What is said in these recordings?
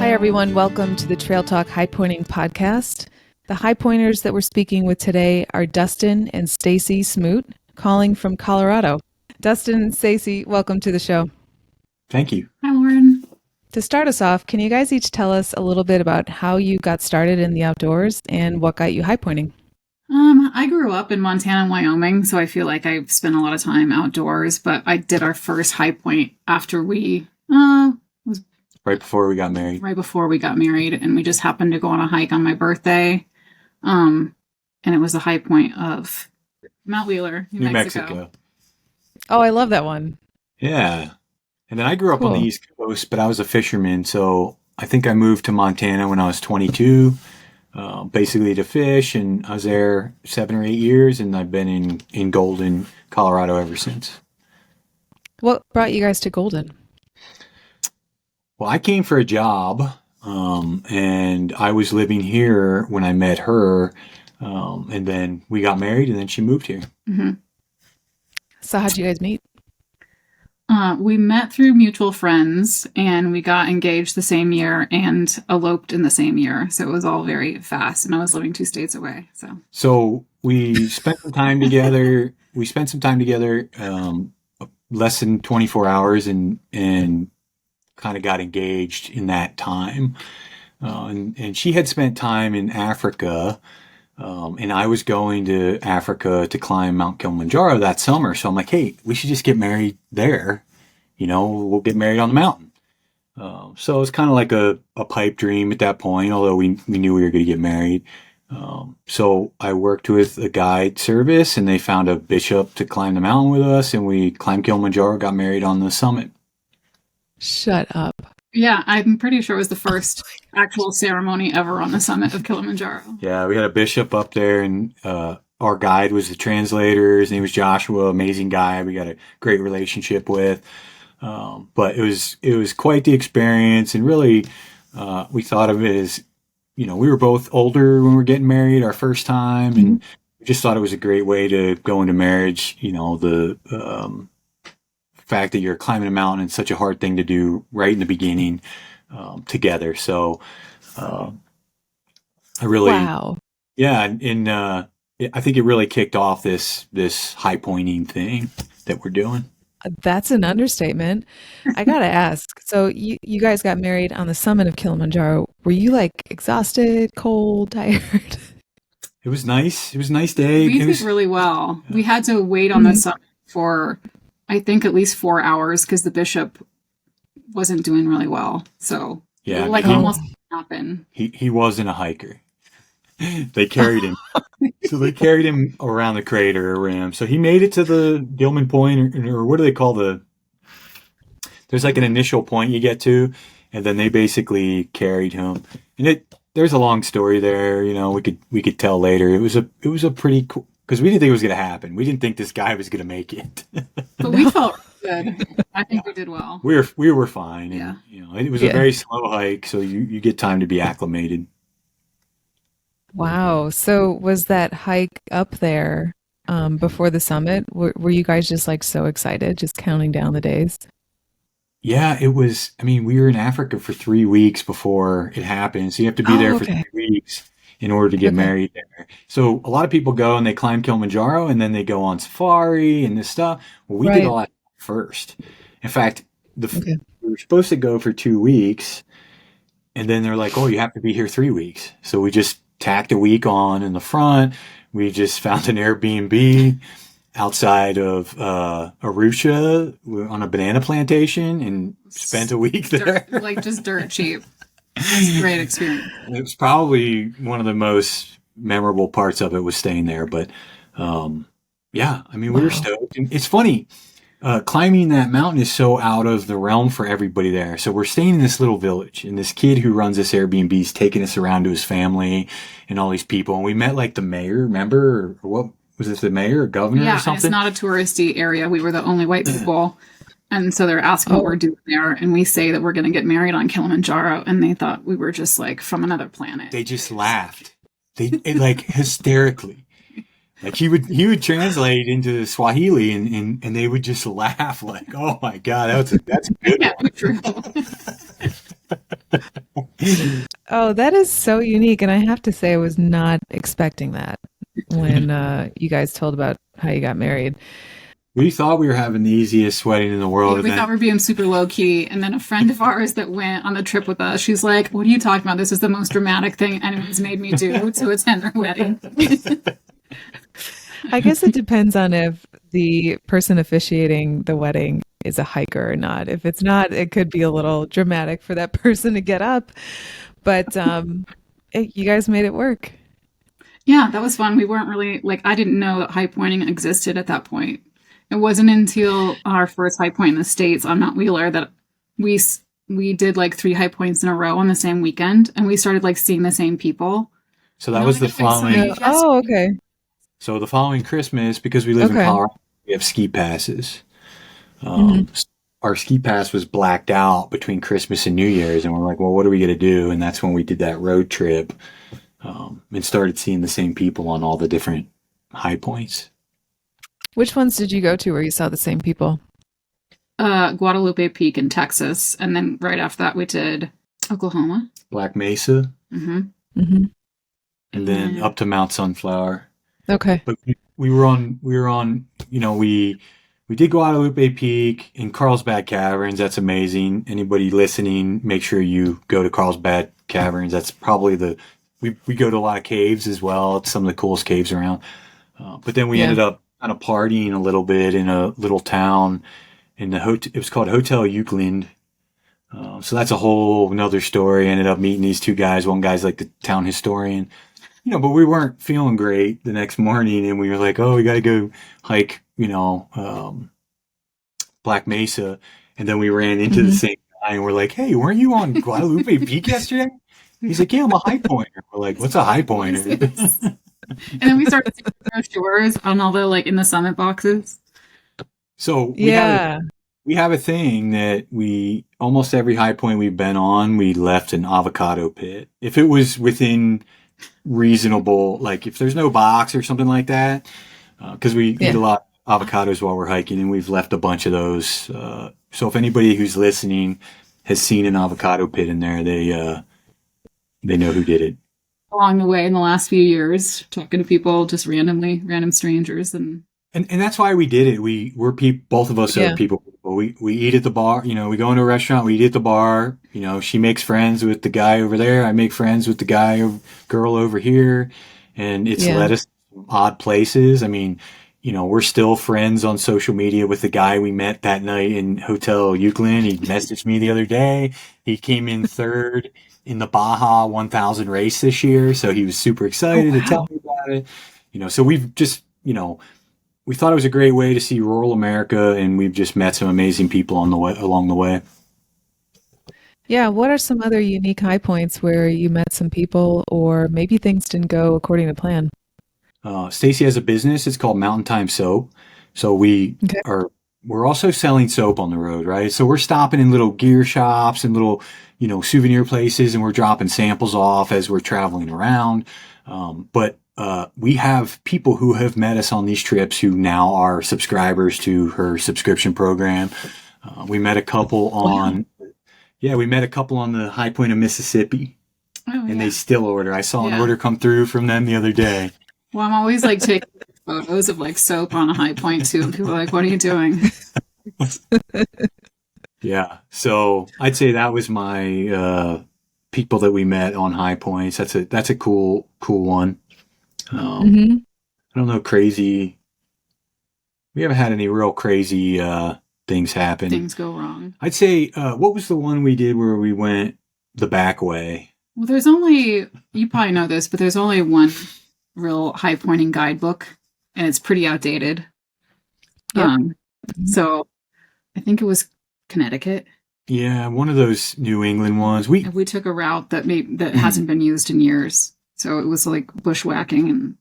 Hi, everyone. Welcome to the Trail Talk High Pointing Podcast. The high pointers that we're speaking with today are Dustin and Stacy Smoot, calling from Colorado. Dustin and Stacy, welcome to the show. Thank you. Hi, Lauren. To start us off, can you guys each tell us a little bit about how you got started in the outdoors and what got you high pointing? I grew up in Montana and Wyoming, so I feel like I've spent a lot of time outdoors, but I did our first high point after we Right before we got married. Right before we got married, and we just happened to go on a hike on my birthday. And it was the high point of Mount Wheeler, New Mexico. Oh, I love that one. Yeah. And then I grew up on the East Coast, but I was a fisherman, so I think I moved to Montana when I was 22, basically to fish, and I was there 7 or 8 years, and I've been in Golden, Colorado ever since. What brought you guys to Golden? Well, I came for a job, and I was living here when I met her, and then we got married, and then she moved here. Mm-hmm. So how'd you guys meet? We met through mutual friends, and we got engaged the same year and eloped in the same year. So it was all very fast, and I was living 2 states away. So we spent some time together. Less than 24 hours, and kind of got engaged in that time. And she had spent time in Africa, and I was going to Africa to climb Mount Kilimanjaro that summer. So I'm like, hey, we should just get married there. We'll get married on the mountain. So it was kind of like a pipe dream at that point, although we knew we were going to get married. So I worked with a guide service, and they found a bishop to climb the mountain with us, and we climbed Kilimanjaro, got married on the summit. Shut up. Yeah, I'm pretty sure it was the first actual ceremony ever on the summit of Kilimanjaro. Yeah, we had a bishop up there, and our guide was the translator. His name was Joshua, amazing guy. We got a great relationship with. But it was quite the experience, and really we thought of it as, we were both older when we were getting married our first time, and we just thought it was a great way to go into marriage. The fact that you're climbing a mountain is such a hard thing to do right in the beginning together. So I really, wow. Yeah. And I think it really kicked off this high pointing thing that we're doing. That's an understatement. I got to ask. So you guys got married on the summit of Kilimanjaro. Were you like exhausted, cold, tired? It was nice. It was a nice day. We did really well. We had to wait on the summit for, I think, at least 4 hours because the bishop wasn't doing really well. So yeah, almost happened. He wasn't a hiker. They carried him. So they carried him around the crater rim. So he made it to the Gilman Point, or what do they call there's like an initial point you get to, and then they basically carried him. And there's a long story there. We could tell later. It was a pretty cool, because we didn't think it was going to happen. We didn't think this guy was going to make it. But we felt good. I think we did well. We were fine. Yeah. And, it was a very slow hike, so you get time to be acclimated. Wow. So was that hike up there before the summit? Were you guys just like so excited, just counting down the days? Yeah, it was. I mean, we were in Africa for 3 weeks before it happened. So you have to be there for 3 weeks in order to get married there. So a lot of people go and they climb Kilimanjaro, and then they go on safari and this stuff. Well, we did all that first. In fact, we were supposed to go for 2 weeks, and then they're like, oh, you have to be here 3 weeks. So we just tacked a week on in the front. We just found an Airbnb outside of Arusha on a banana plantation and spent a week there. Just dirt cheap. It was a great experience. It was probably one of the most memorable parts of it was staying there. But yeah, I mean, we were stoked. And it's funny. Climbing that mountain is so out of the realm for everybody there. So we're staying in this little village, and this kid who runs this Airbnb is taking us around to his family and all these people. And we met like the mayor, remember? Or what was it, the mayor or governor or something? Yeah, it's not a touristy area. We were the only white people. And so they're asking what we're doing there. And we say that we're going to get married on Kilimanjaro. And they thought we were just like from another planet. They just laughed. They like hysterically. Like he would translate into Swahili and they would just laugh like, oh my God, that's a good yeah, one. True. Oh, that is so unique. And I have to say, I was not expecting that when you guys told about how you got married. We thought we were having the easiest wedding in the world. Yeah, we thought we were being super low key. And then a friend of ours that went on the trip with us, she's like, "What are you talking about? This is the most dramatic thing anyone's made me do to attend their wedding." I guess it depends on if the person officiating the wedding is a hiker or not. If it's not, it could be a little dramatic for that person to get up. But you guys made it work. Yeah, that was fun. We weren't really I didn't know that high pointing existed at that point. It wasn't until our first high point in the States on Mount Wheeler that we did 3 high points in a row on the same weekend, and we started seeing the same people. So that was the following. Oh, okay. So the following Christmas, because we live in Colorado, we have ski passes. Our ski pass was blacked out between Christmas and New Year's, and we're like, well, what are we going to do? And that's when we did that road trip and started seeing the same people on all the different high points. Which ones did you go to where you saw the same people? Guadalupe Peak in Texas, and then right after that we did Oklahoma, Black Mesa, and then up to Mount Sunflower. Okay, but we were on. We did Guadalupe Peak in Carlsbad Caverns. That's amazing. Anybody listening, make sure you go to Carlsbad Caverns. That's probably we go to a lot of caves as well. It's some of the coolest caves around. But then we ended up kind of partying a little bit in a little town in the hotel. It was called Hotel Euclid. So that's a whole another story. I ended up meeting these 2 guys. One guy's like the town historian, but we weren't feeling great the next morning, and we were like, oh, we got to go hike, Black Mesa. And then we ran into the same guy, and we're like, hey, weren't you on Guadalupe Peak yesterday? He's like, yeah, I'm a high pointer. We're like, what's a high pointer? And then we started seeing brochures on all the in the summit boxes. So we have a thing that almost every high point we've been on, we left an avocado pit. If it was within reasonable, if there's no box or something like that, because we eat a lot of avocados while we're hiking, and we've left a bunch of those. So if anybody who's listening has seen an avocado pit in there, they know who did it. Along the way in the last few years, talking to people just random strangers, and that's why we did it. We're both of us are people. We eat at the bar. We go into a restaurant. We eat at the bar. She makes friends with the guy over there. I make friends with the girl over here, and it's led us to odd places. I mean, we're still friends on social media with the guy we met that night in Hotel Euclid. He messaged me the other day. He came in third in the Baja 1000 race this year, so he was super excited to tell me about it. So we've just, we thought it was a great way to see rural America, and we've just met some amazing people along the way. Yeah, what are some other unique high points where you met some people, or maybe things didn't go according to plan? Stacy has a business. It's called Mountain Time Soap. So we're also selling soap on the road, right? So we're stopping in little gear shops and little, souvenir places, and we're dropping samples off as we're traveling around. But we have people who have met us on these trips who now are subscribers to her subscription program. We met a couple on the high point of Mississippi, and they still order. I saw an order come through from them the other day. Well, I'm always taking photos of soap on a high point too. People are like, what are you doing? Yeah. So I'd say that was my people that we met on high points. That's a cool one. I don't know, crazy. We haven't had any real crazy things happen. Things go wrong. I'd say, what was the one we did where we went the back way? Well, you probably know this, but there's only one real high pointing guidebook, and it's pretty outdated. Yep. So I think it was Connecticut. Yeah, one of those New England ones. We took a route that hasn't been used in years. So it was bushwhacking, and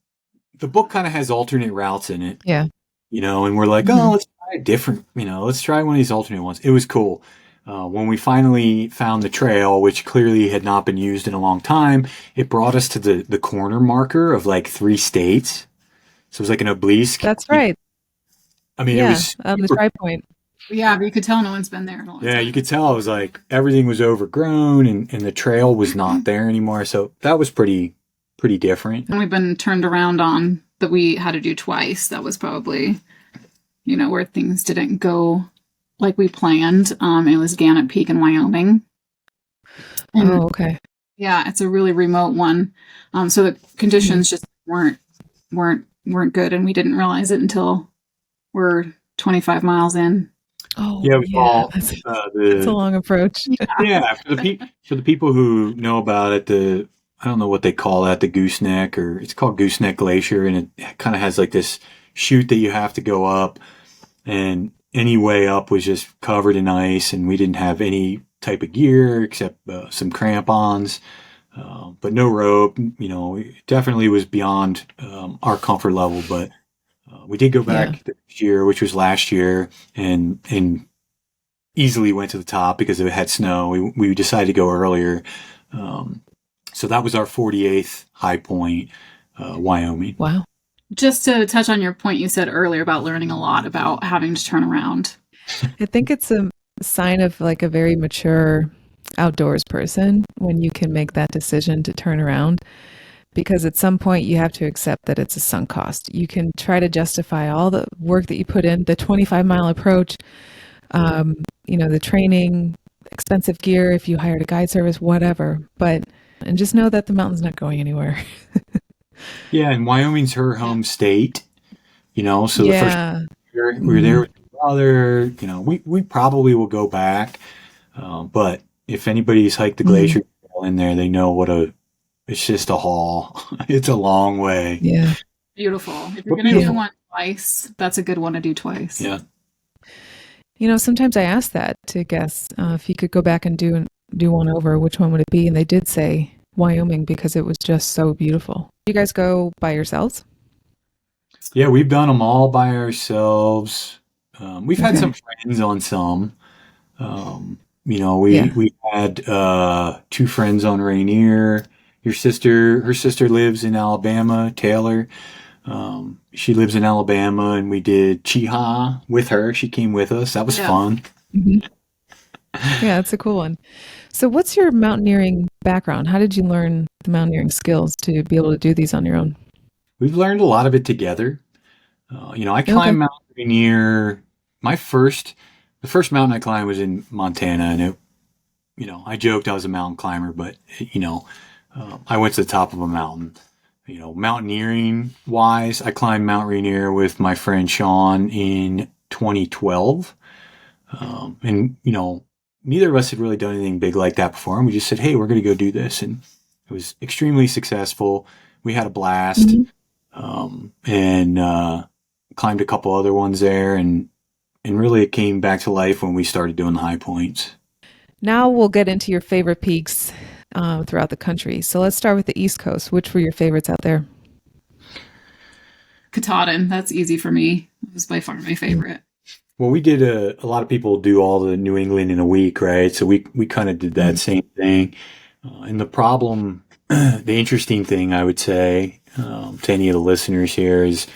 the book kind of has alternate routes in it. Yeah. And we're like, oh, let's try a different, let's try one of these alternate ones. It was cool. When we finally found the trail, which clearly had not been used in a long time, it brought us to the corner marker of 3 states. So it was like an obelisk. That's right. I mean, it was on the tri point. Yeah, but you could tell no one's been there in a long Yeah, time. you could tell it was like everything was overgrown and the trail was not there anymore. So that was pretty different. And we've been turned around on that we had to do twice. That was probably, where things didn't go like we planned. It was Gannett Peak in Wyoming. And okay. yeah, it's a really remote one. So the conditions just weren't good, and we didn't realize it until we're 25 miles in. Oh, yeah, that's a long approach. Yeah, for the people who know about it, I don't know what they call that, the Gooseneck, or it's called Gooseneck Glacier, and it kind of has like this chute that you have to go up, and any way up was just covered in ice, and we didn't have any type of gear except some crampons, but no rope. It definitely was beyond our comfort level, but we did go back this year, which was last year, and easily went to the top because it had snow. We decided to go earlier. So that was our 48th high point, Wyoming. Wow. Just to touch on your point you said earlier about learning a lot about having to turn around. I think it's a sign of like a very mature outdoors person when you can make that decision to turn around, because at some point you have to accept that it's a sunk cost. You can try to justify all the work that you put in, the 25-mile approach, the training, expensive gear, if you hired a guide service, whatever. And just know that the mountain's not going anywhere. Yeah, and Wyoming's her home state, so the first year we were there with my brother, we probably will go back. But if anybody's hiked the glacier in there, they know it's just a haul. It's a long way. Yeah. Beautiful. If you're going to do one twice, that's a good one to do twice. Yeah. Sometimes I ask that to guests, if you could go back and do one over, which one would it be? And they did say Wyoming because it was just so beautiful. You guys go by yourselves? Yeah, we've done them all by ourselves. We've had some friends on some. We had 2 friends on Rainier. Her sister lives in Alabama, Taylor. She lives in Alabama, and we did Chiha with her. She came with us. That was fun. Mm-hmm. Yeah, it's a cool one. So what's your mountaineering background? How did you learn the mountaineering skills to be able to do these on your own? We've learned a lot of it together. I climbed Mount Rainier. The first mountain I climbed was in Montana, and I joked I was a mountain climber, but I went to the top of a mountain. Mountaineering wise, I climbed Mount Rainier with my friend Sean in 2012. And neither of us had really done anything big like that before. And we just said, hey, we're going to go do this. And it was extremely successful. We had a blast, and climbed a couple other ones there. And really it came back to life when we started doing the high points. Now we'll get into your favorite peaks throughout the country. So let's start with the East Coast. Which were your favorites out there? Katahdin. That's easy for me. It was by far my favorite. Well, we did a lot of people do all the New England in a week, right? So we kind of did that same thing. And the interesting thing I would say to any of the listeners here is,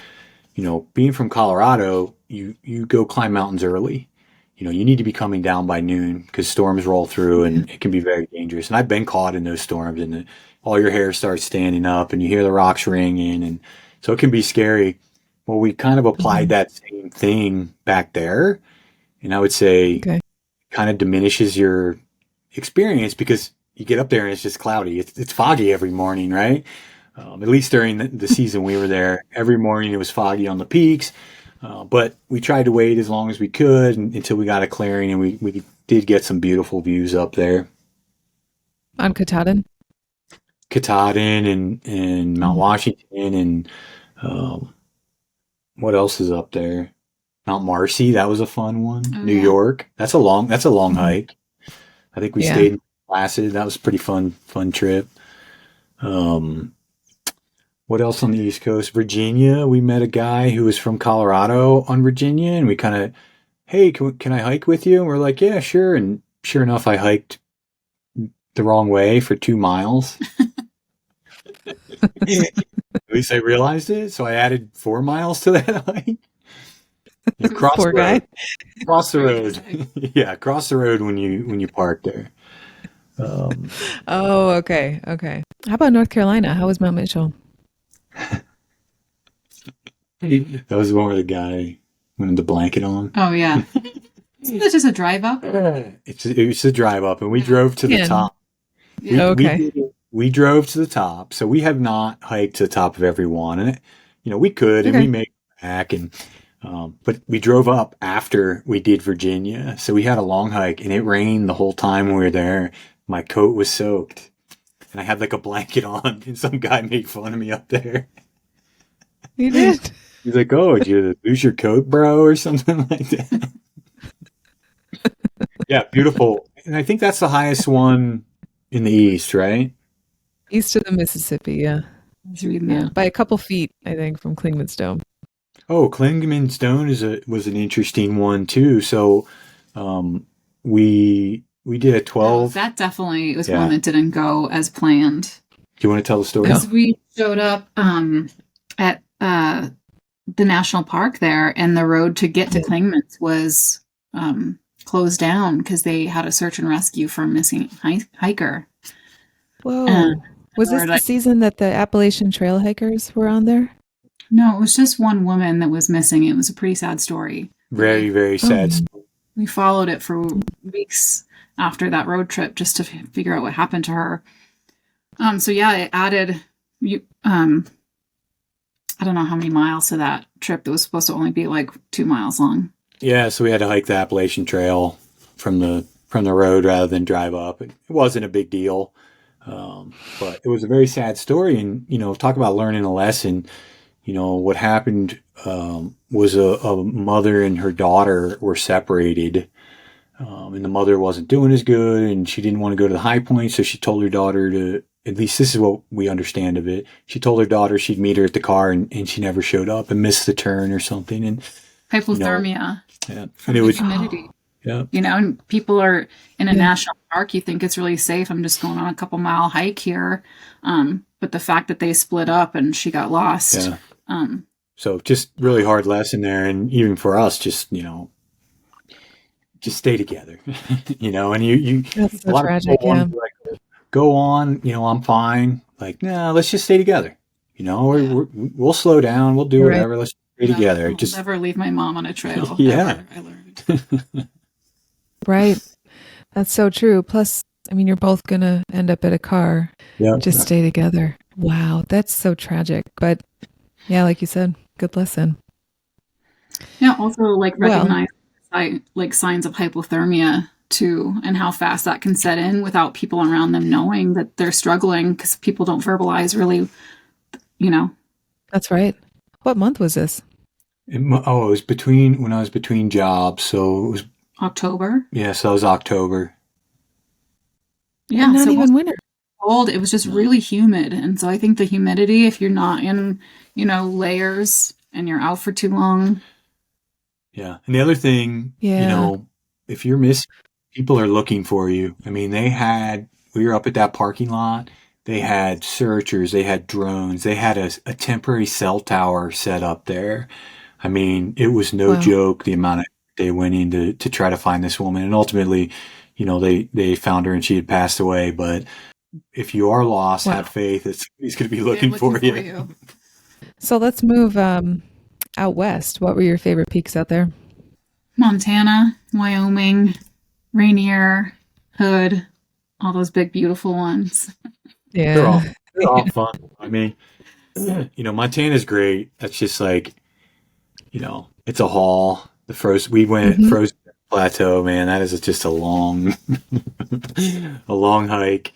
being from Colorado, you go climb mountains early. You need to be coming down by noon because storms roll through and it can be very dangerous. And I've been caught in those storms, and all your hair starts standing up and you hear the rocks ringing. And so it can be scary. Well, we kind of applied that same thing back there. And I would say kind of diminishes your experience because you get up there and it's just cloudy. It's foggy every morning, right? At least during the season we were there, every morning it was foggy on the peaks. But we tried to wait as long as we could until we got a clearing, and we did get some beautiful views up there. On Katahdin? Katahdin and Mount Washington, and what else is up there? Mount Marcy, that was a fun one. New York, that's a long hike. I think we stayed in Placid. That was a pretty fun trip. What else on the East Coast? Virginia, we met a guy who was from Colorado on Virginia, and we kind of, hey, can I hike with you? And we're like, yeah, sure. And sure enough, I hiked the wrong way for 2 miles. At least I realized it, so I added 4 miles to that hike. You cross Poor the road. guy. Cross the road. Yeah, cross the road when you park there. Oh, okay. Okay. How about North Carolina? How was Mount Mitchell? That was the one where the guy wanted the blanket on. Oh, yeah. Isn't that just a drive up? It was a drive up, and we drove to the top. Yeah. Okay. We drove to the top, so we have not hiked to the top of every one, and we could, and Okay. we made it back, and but we drove up after we did Virginia, so we had a long hike, and it rained the whole time we were there. My coat was soaked, and I had like a blanket on, and some guy made fun of me up there. You did? He's like, "Oh, did you lose your coat, bro?" or something like that. Yeah, beautiful, and I think that's the highest one in the east, right? East of the Mississippi, yeah. I was reading Yeah. that. By a couple feet, I think, from Clingman's Dome. Oh, Clingman Stone was an interesting one too. So, we did a 12. That definitely was Yeah. one that didn't go as planned. Do you want to tell the story? Because we showed up at the national park there, and the road to get to Clingman's was closed down because they had a search and rescue for a missing hiker. Whoa. Was this the season that the Appalachian Trail hikers were on there? No, it was just one woman that was missing. It was a pretty sad story. Very, very sad. We followed it for weeks after that road trip just to figure out what happened to her. So yeah, it added I don't know how many miles to that trip that was supposed to only be like 2 miles long. Yeah, so we had to hike the Appalachian Trail from the road rather than drive up. It wasn't a big deal, but it was a very sad story. And talk about learning a lesson. What happened was a mother and her daughter were separated, and the mother wasn't doing as good, and she didn't want to go to the high point, so she told her daughter to. At least this is what we understand of it. She told her daughter she'd meet her at the car, and she never showed up and missed the turn or something. And hypothermia. Yeah, and it was humidity. Yeah, and people are in a national park. You think it's really safe. I'm just going on a couple mile hike here, but the fact that they split up and she got lost. Yeah. So just really hard lesson there, and even for us, just stay together. And you. That's so tragic. Yeah. Go on, I'm fine. Like, no, let's just stay together. We'll slow down. We'll do whatever. Right. Let's stay together. I'll never leave my mom on a trail. Yeah. Ever, I learned. Right. That's so true. Plus, you're both going to end up at a car. Yeah. Just stay together. Wow. That's so tragic. But yeah, like you said, good lesson. Yeah. Also, recognize signs of hypothermia too, and how fast that can set in without people around them knowing that they're struggling, because people don't verbalize really, That's right. What month was this? It was when I was between jobs, so it was October. Yeah, so it was October. Yeah, and not even winter. Cold. It was just really humid, and so I think the humidity, if you're not in, layers and you're out for too long. Yeah, and the other thing, if you're missing. People are looking for you. We were up at that parking lot. They had searchers. They had drones. They had a temporary cell tower set up there. It was no joke, the amount of they went in to try to find this woman. And ultimately, they found her and she had passed away. But if you are lost, have faith. He's going to be looking for you. So let's move out west. What were your favorite peaks out there? Montana, Wyoming, Rainier, Hood, all those big, beautiful ones. Yeah. They're all fun. Montana's great. That's just it's a haul. We went Frozen Plateau, man. That is just a long hike.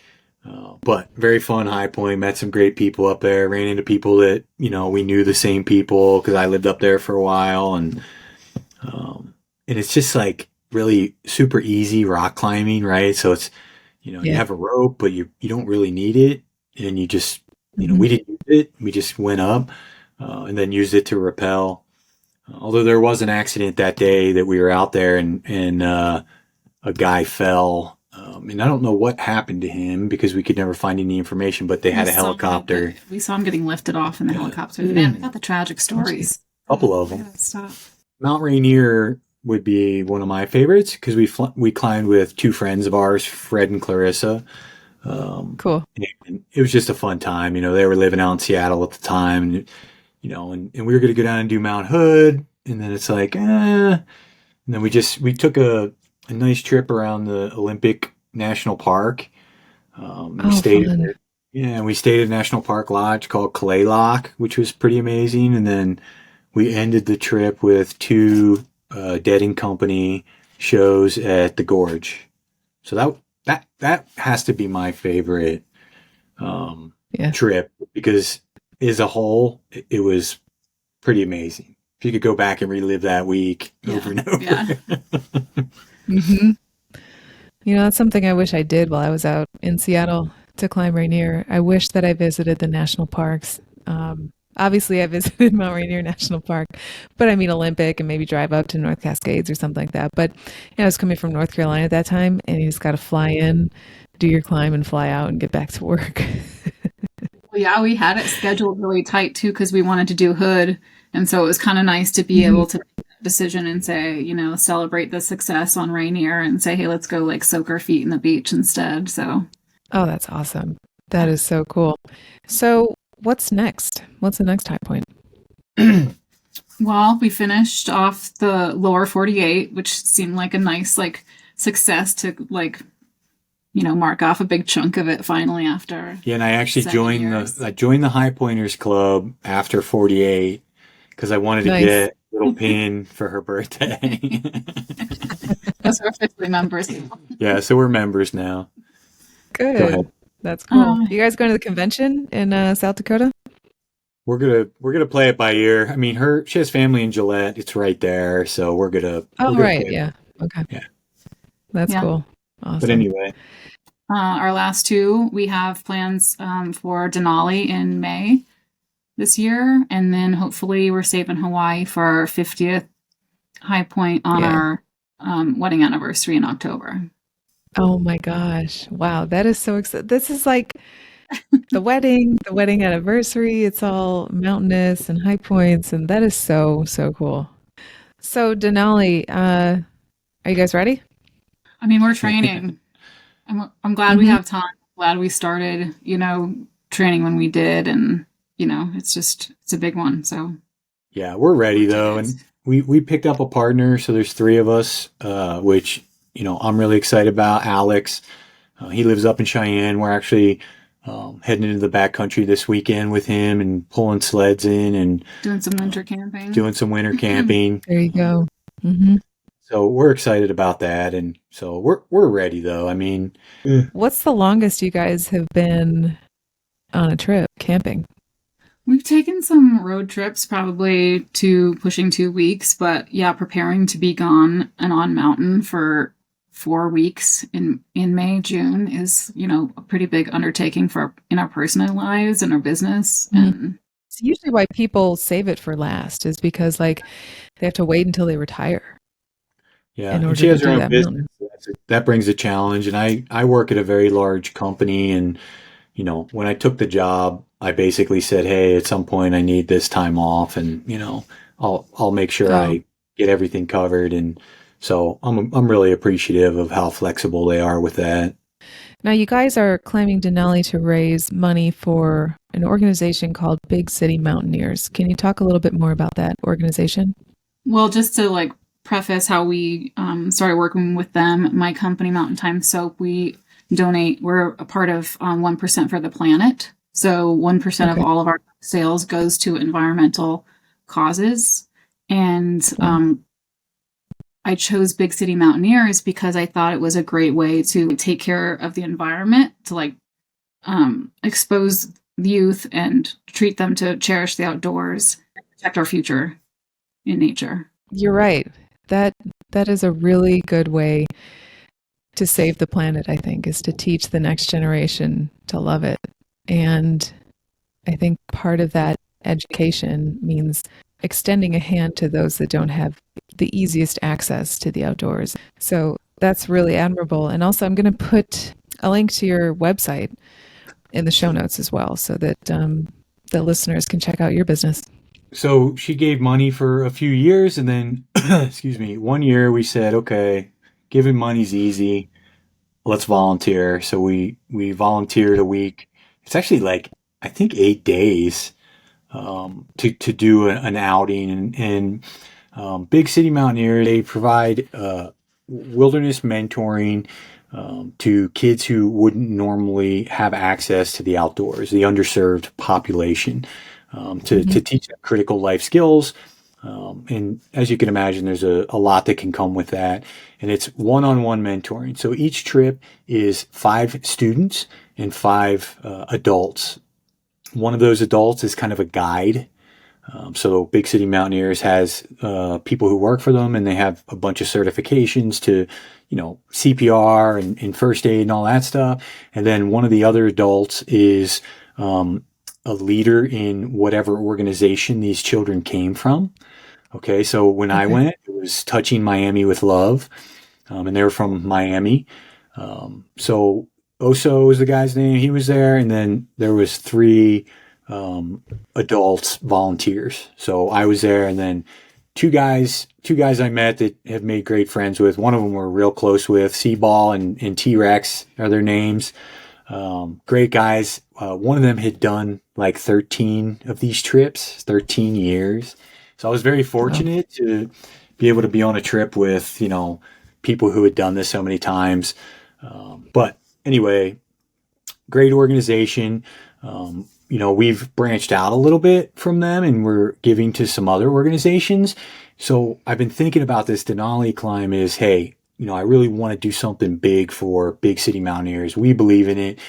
But very fun high point. Met some great people up there. Ran into people that, we knew the same people because I lived up there for a while. And it's just really super easy rock climbing, right? So it's, you have a rope, but you don't really need it. And you just, we didn't use it. We just went up and then used it to rappel. Although there was an accident that day that we were out there and a guy fell. And I don't know what happened to him because we could never find any information, but they had a helicopter. We saw him getting lifted off in the helicopter. Man, we got the tragic stories. A couple of them. Stop. Mount Rainier would be one of my favorites because we climbed with two friends of ours, Fred and Clarissa. Cool. And it was just a fun time. They were living out in Seattle at the time, and we were going to go down and do Mount Hood, and then it's like, and then we took a nice trip around the Olympic National Park. We stayed fun. we stayed at a national park lodge called Kalaloch, which was pretty amazing, and then we ended the trip with two Dead and Company shows at the Gorge. So that has to be my favorite trip, because as a whole, it was pretty amazing. If you could go back and relive that week over and over. Yeah. Mm-hmm. That's something I wish I did while I was out in Seattle to climb Rainier. I wish that I visited the national parks. Obviously, I visited Mount Rainier National Park, but I mean Olympic, and maybe drive up to North Cascades or something like that. But I was coming from North Carolina at that time, and you just got to fly in, do your climb, and fly out and get back to work. Well, yeah, we had it scheduled really tight too because we wanted to do Hood, and so it was kind of nice to be able to make that decision and say, celebrate the success on Rainier and say, hey, let's go like soak our feet in the beach instead. So, oh, that's awesome. That is so cool. So, what's next? What's the next high point? Well, we finished off the lower 48, which seemed like a nice success to mark off a big chunk of it finally after. Yeah, and I actually joined the High Pointers Club after 48 because I wanted to get a little pin for her birthday. Those are officially members. Yeah, so we're members now. Good. That's cool. You guys going to the convention in South Dakota? We're gonna play it by ear. I mean, she has family in Gillette. It's right there, so we're gonna. Yeah. Okay. Yeah. That's cool. Awesome. But anyway, our last two, we have plans for Denali in May this year, and then hopefully we're saving Hawaii for our 50th high point on our wedding anniversary in October. Oh my gosh. Wow. That is so exciting. This is like the wedding anniversary. It's all mountainous and high points. And that is so, so cool. So Denali, are you guys ready? I mean, we're training. I'm glad we have time. Glad we started, training when we did. And, it's a big one. So yeah, we're ready though. And we picked up a partner. So there's three of us, which, I'm really excited about. Alex, he lives up in Cheyenne. We're actually heading into the backcountry this weekend with him and pulling sleds in and doing some winter camping. There you go. Mm-hmm. So we're excited about that. And so we're ready though. I mean, what's the longest you guys have been on a trip camping? We've taken some road trips, probably pushing 2 weeks, but yeah, preparing to be gone and on mountain for 4 weeks in May, June is, a pretty big undertaking in our personal lives and our business. And it's usually why people save it for last is because they have to wait until they retire. Yeah, and she has her own business. That brings a challenge. And I work at a very large company, and when I took the job, I basically said, hey, at some point I need this time off, and I'll make sure I get everything covered. And so I'm really appreciative of how flexible they are with that. Now you guys are climbing Denali to raise money for an organization called Big City Mountaineers. Can you talk a little bit more about that organization? Well, just to preface how we started working with them, my company, Mountain Time Soap, we donate. We're a part of 1% for the planet. So 1% of all of our sales goes to environmental causes. And I chose Big City Mountaineers because I thought it was a great way to take care of the environment, to expose the youth and treat them to cherish the outdoors, protect our future in nature. You're right. That is a really good way to save the planet, I think, is to teach the next generation to love it. And I think part of that education means extending a hand to those that don't have the easiest access to the outdoors. So that's really admirable. And also I'm going to put a link to your website in the show notes as well, so that the listeners can check out your business. So she gave money for a few years, and then, excuse me, 1 year we said, okay, giving money's easy. Let's volunteer. So we volunteered a week. It's actually like, I think 8 days to do an outing. And Big City Mountaineers, they provide wilderness mentoring to kids who wouldn't normally have access to the outdoors, the underserved population, to teach them critical life skills. And as you can imagine, there's a lot that can come with that. And it's one-on-one mentoring. So each trip is 5 students and 5 adults. One of those adults is kind of a guide. So Big City Mountaineers has people who work for them, and they have a bunch of certifications to, CPR and first aid and all that stuff. And then one of the other adults is a leader in whatever organization these children came from. Okay, so when I went, it was Touching Miami with Love, and they were from Miami. So Oso is the guy's name. He was there, and then there was 3 adults volunteers. So I was there, and then two guys I met that have made great friends with. One of them we're real close with. Seaball and T-Rex are their names. Great guys. One of them had done like 13 of these trips, 13 years. So I was very fortunate to be able to be on a trip with, people who had done this so many times. But anyway, great organization. We've branched out a little bit from them, and we're giving to some other organizations. So I've been thinking about this Denali climb is, hey, I really want to do something big for Big City Mountaineers. We believe in it.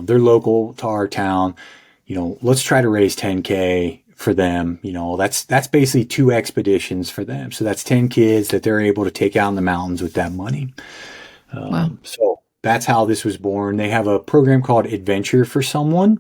They're local to our town. Let's try to raise 10K for them. That's basically 2 expeditions for them. So that's 10 kids that they're able to take out in the mountains with that money. Wow. So that's how this was born. They have a program called Adventure for Someone,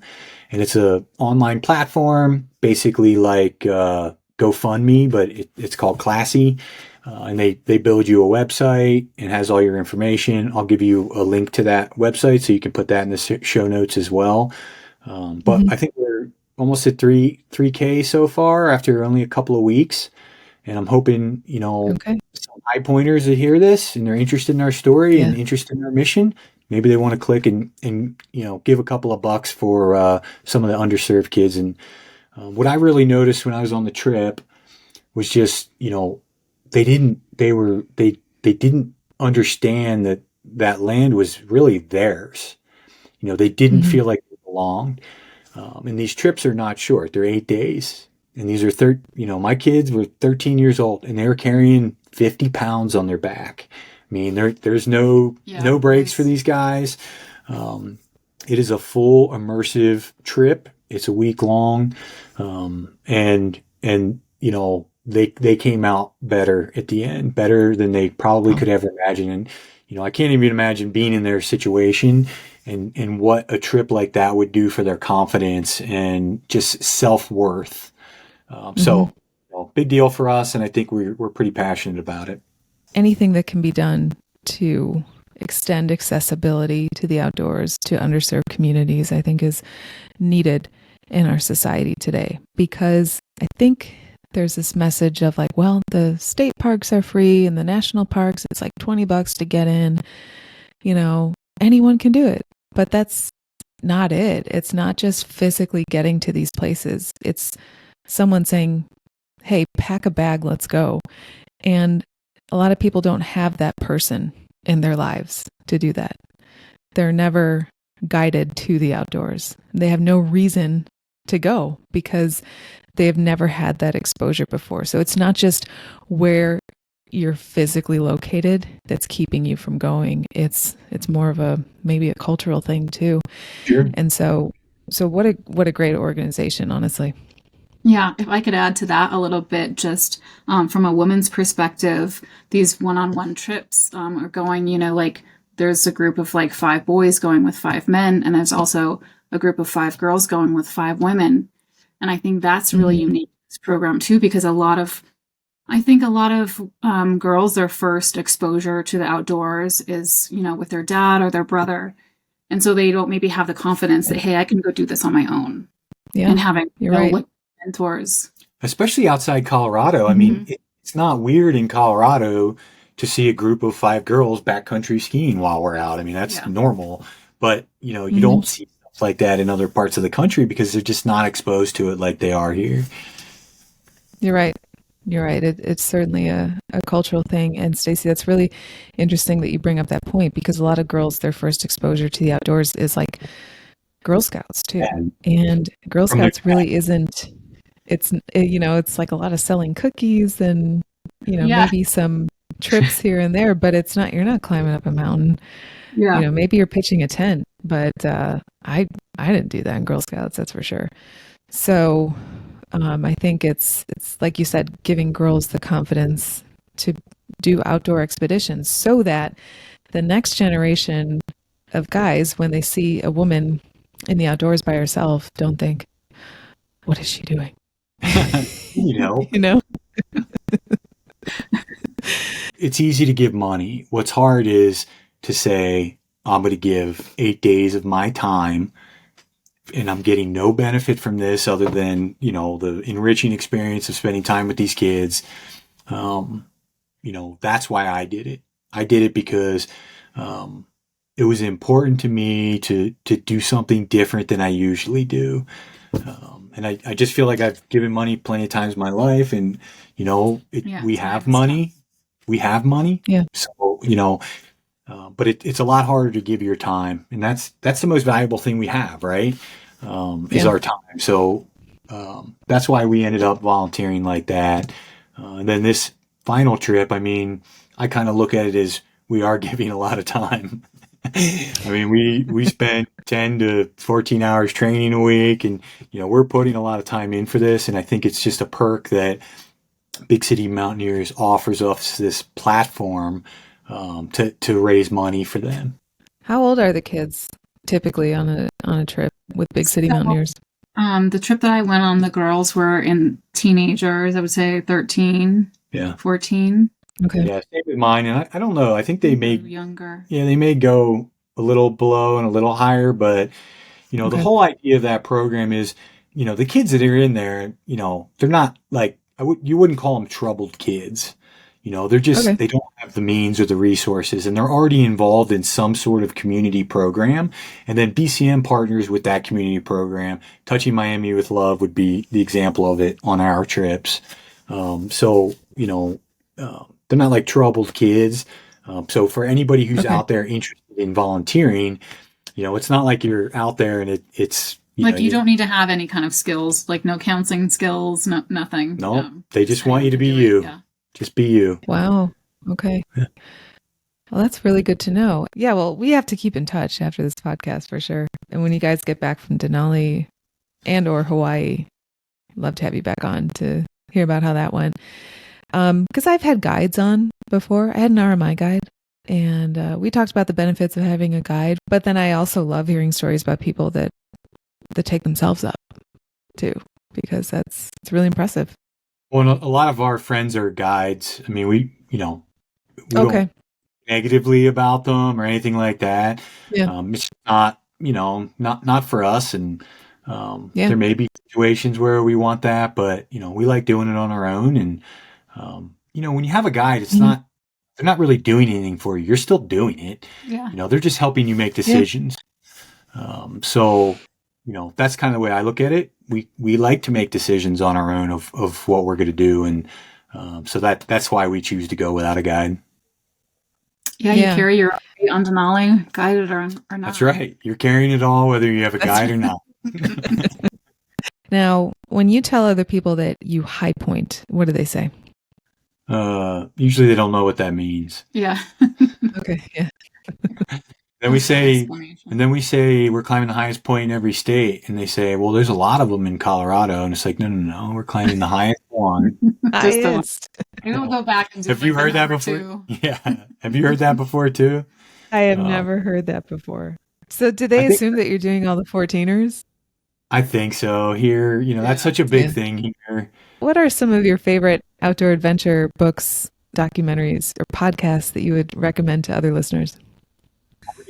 and it's a online platform, basically like GoFundMe, but it's called Classy. And they build you a website and has all your information. I'll give you a link to that website so you can put that in the show notes as well. But I think we're almost at 3K so far after only a couple of weeks. And I'm hoping, some high pointers that hear this and they're interested in our story and interested in our mission. Maybe they want to click and give a couple of bucks for some of the underserved kids. And what I really noticed when I was on the trip was just, they didn't understand that land was really theirs. They didn't feel like they belonged. And these trips are not short. They're 8 days. And these are my kids were 13 years old, and they were carrying 50 pounds on their back. I mean, there's no breaks for these guys. It is a full immersive trip. It's a week long. And they came out better at the end, better than they probably could ever imagine. And, I can't even imagine being in their situation and what a trip like that would do for their confidence and just self-worth. So big deal for us. And I think we're pretty passionate about it. Anything that can be done to extend accessibility to the outdoors to underserved communities, I think is needed in our society today, because I think there's this message of like, well, the state parks are free and the national parks, it's like $20 to get in, anyone can do it. But that's not it. It's not just physically getting to these places. It's someone saying, hey, pack a bag, let's go. And a lot of people don't have that person in their lives to do that. They're never guided to the outdoors. They have no reason to go because they have never had that exposure before. So it's not just where you're physically located that's keeping you from going. It's more of maybe a cultural thing too. Sure. And so what a great organization, honestly. Yeah, if I could add to that a little bit, just from a woman's perspective, these one-on-one trips are going, there's a group of like 5 boys going with 5 men, and there's also a group of 5 girls going with 5 women. And I think that's really unique to this program too, because I think a lot of girls, their first exposure to the outdoors is, with their dad or their brother. And so they don't maybe have the confidence that, hey, I can go do this on my own. Yeah, and having you're right. mentors. especially outside Colorado. I mean, it's not weird in Colorado to see a group of 5 girls backcountry skiing while we're out. I mean, that's normal. But, you don't see stuff like that in other parts of the country because they're just not exposed to it like they are here. You're right. You're right. It's certainly a cultural thing. And Stacy, that's really interesting that you bring up that point because a lot of girls, their first exposure to the outdoors is like Girl Scouts too. And Girl Scouts really isn't, it's like a lot of selling cookies and, maybe some trips here and there, but you're not climbing up a mountain. Yeah. Maybe you're pitching a tent, but I didn't do that in Girl Scouts, that's for sure. So I think it's like you said, giving girls the confidence to do outdoor expeditions so that the next generation of guys, when they see a woman in the outdoors by herself, don't think, what is she doing? It's easy to give money. What's hard is to say, I'm going to give 8 days of my time and I'm getting no benefit from this other than, the enriching experience of spending time with these kids. That's why I did it. I did it because it was important to me to do something different than I usually do. And I just feel like I've given money plenty of times in my life and, we have money. We have money. Yeah. So, but it's a lot harder to give your time. And that's the most valuable thing we have, right? Is our time. So that's why we ended up volunteering like that. And then this final trip, I mean, I kind of look at it as we are giving a lot of time. I mean, we spent 10 to 14 hours training a week and, we're putting a lot of time in for this. And I think it's just a perk that Big City Mountaineers offers us this platform to raise money for them. How old are the kids typically on a trip with Big City Mountaineers? The trip that I went on, the girls were in teenagers. I would say 13, 14. Okay. Yeah, same with mine. And I don't know. I think they may younger. Yeah, they may go a little below and a little higher, but the whole idea of that program is, the kids that are in there, they're not like you wouldn't call them troubled kids. They're just, they don't have the means or the resources and they're already involved in some sort of community program. And then BCM partners with that community program. Touching Miami with Love would be the example of it on our trips. They're not like troubled kids. So for anybody who's out there interested in volunteering, it's not like you're out there and it's, you don't need to have any kind of skills, like no counseling skills, nothing. No, they just want you to be you. Yeah. Just be you. Wow. Okay. Yeah. Well, that's really good to know. Yeah. Well, we have to keep in touch after this podcast for sure. And when you guys get back from Denali and or Hawaii, love to have you back on to hear about how that went. Because I've had guides on before. I had an RMI guide and we talked about the benefits of having a guide. But then I also love hearing stories about people that take themselves up too, because it's really impressive. Well, a lot of our friends are guides. I mean, we don't negatively about them or anything like that. Yeah. It's not, not for us. And there may be situations where we want that, but, we like doing it on our own. And, when you have a guide, it's not, they're not really doing anything for you. You're still doing it. Yeah. They're just helping you make decisions. So, that's kind of the way I look at it. We like to make decisions on our own of what we're going to do. And so that's why we choose to go without a guide. Yeah, you carry your on Denali, guided or not. That's right. You're carrying it all, whether you have a guide or not. Now, when you tell other people that you high point, what do they say? Usually they don't know what that means. Yeah. Okay. Yeah. Then we say we're climbing the highest point in every state, and they say, "Well, there's a lot of them in Colorado," and it's like, no, we're climbing the highest one. Highest. We'll go back and do. Have you heard that before? Two. Yeah. Have you heard that before too? I have never heard that before. So, do they assume that you're doing all the 14ers? I think so. Here, that's such a big thing here. What are some of your favorite outdoor adventure books, documentaries, or podcasts that you would recommend to other listeners?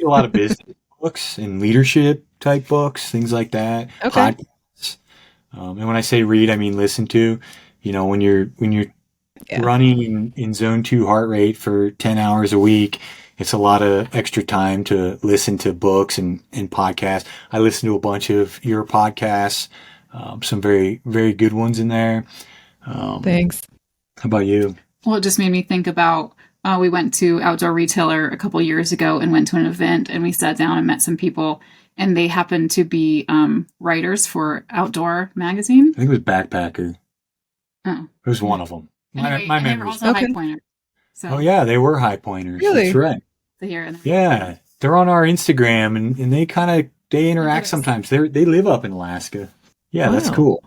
A lot of business books and leadership type books, things like that. Okay. Podcasts. And when I say read, I mean listen to. when you're running in zone 2 heart rate for 10 hours a week, it's a lot of extra time to listen to books and podcasts. I listen to a bunch of your podcasts, some very, very good ones in there. Thanks. How about you? Well, it just made me think about, we went to Outdoor Retailer a couple years ago and went to an event, and we sat down and met some people, and they happened to be writers for Outdoor Magazine. I think it was Backpacker. Oh. It was one of them. Anyway, my they were also High Pointers. So, oh, yeah, they were High Pointers. Really? That's right. Yeah, they're on our Instagram, and they interact sometimes. They live up in Alaska. Yeah, wow. That's cool.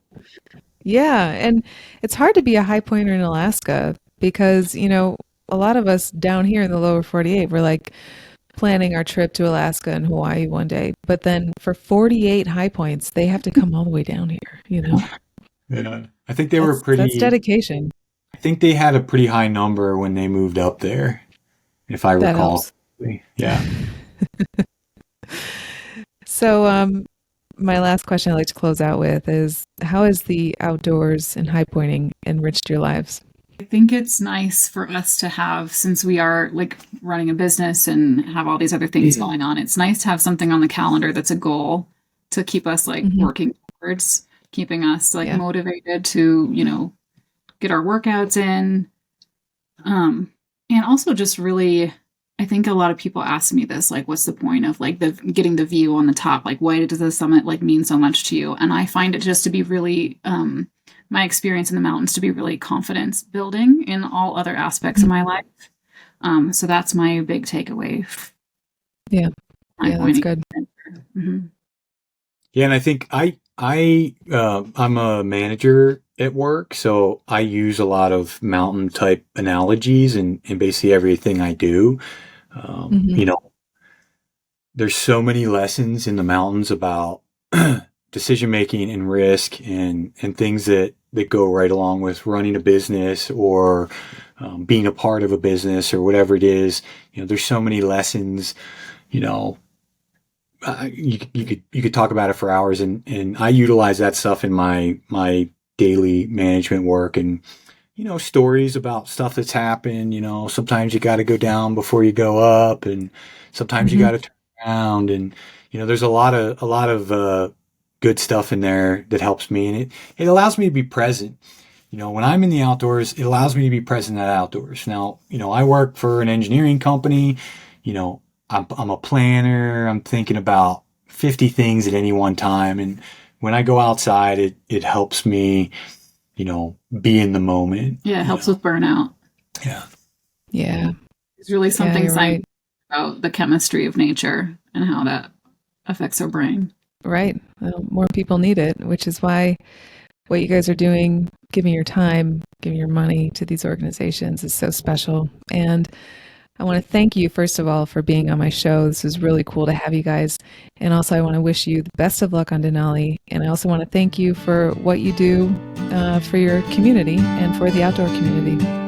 Yeah, and it's hard to be a high pointer in Alaska because, a lot of us down here in the lower 48, we're like planning our trip to Alaska and Hawaii one day. But then for 48 high points, they have to come all the way down here, Yeah, I think they were pretty... That's dedication. I think they had a pretty high number when they moved up there, if I recall. Yeah. So, my last question I'd like to close out with is, how has the outdoors and high pointing enriched your lives? I think it's nice for us to have, since we are like running a business and have all these other things going on, it's nice to have something on the calendar that's a goal to keep us like working towards, keeping us like motivated to, get our workouts in. And also just really, I think a lot of people ask me this, like, what's the point of like getting the view on the top? Like, why does the summit like mean so much to you? And I find it just to be really, my experience in the mountains to be really confidence building in all other aspects of my life. So that's my big takeaway. Yeah. That's good. Mm-hmm. Yeah. And I think I'm a manager at work, so I use a lot of mountain type analogies in basically everything I do. There's so many lessons in the mountains about decision making and risk and things that go right along with running a business or being a part of a business or whatever it is. There's so many lessons. You could talk about it for hours, and I utilize that stuff in my daily management work, and stories about stuff that's happened. Sometimes you got to go down before you go up, and sometimes you got to turn around, and there's a lot of good stuff in there that helps me, and it allows me to be present. When I'm in the outdoors, it allows me to be present at outdoors. Now, I work for an engineering company. I'm a planner. I'm thinking about 50 things at any one time, and when I go outside, it helps me, be in the moment. Yeah, it helps with burnout. Yeah. It's really something scientific about the chemistry of nature and how that affects our brain. Right. Well, more people need it, which is why what you guys are doing, giving your time, giving your money to these organizations is so special. And I want to thank you, first of all, for being on my show. This is really cool to have you guys. And also, I want to wish you the best of luck on Denali. And I also want to thank you for what you do for your community and for the outdoor community.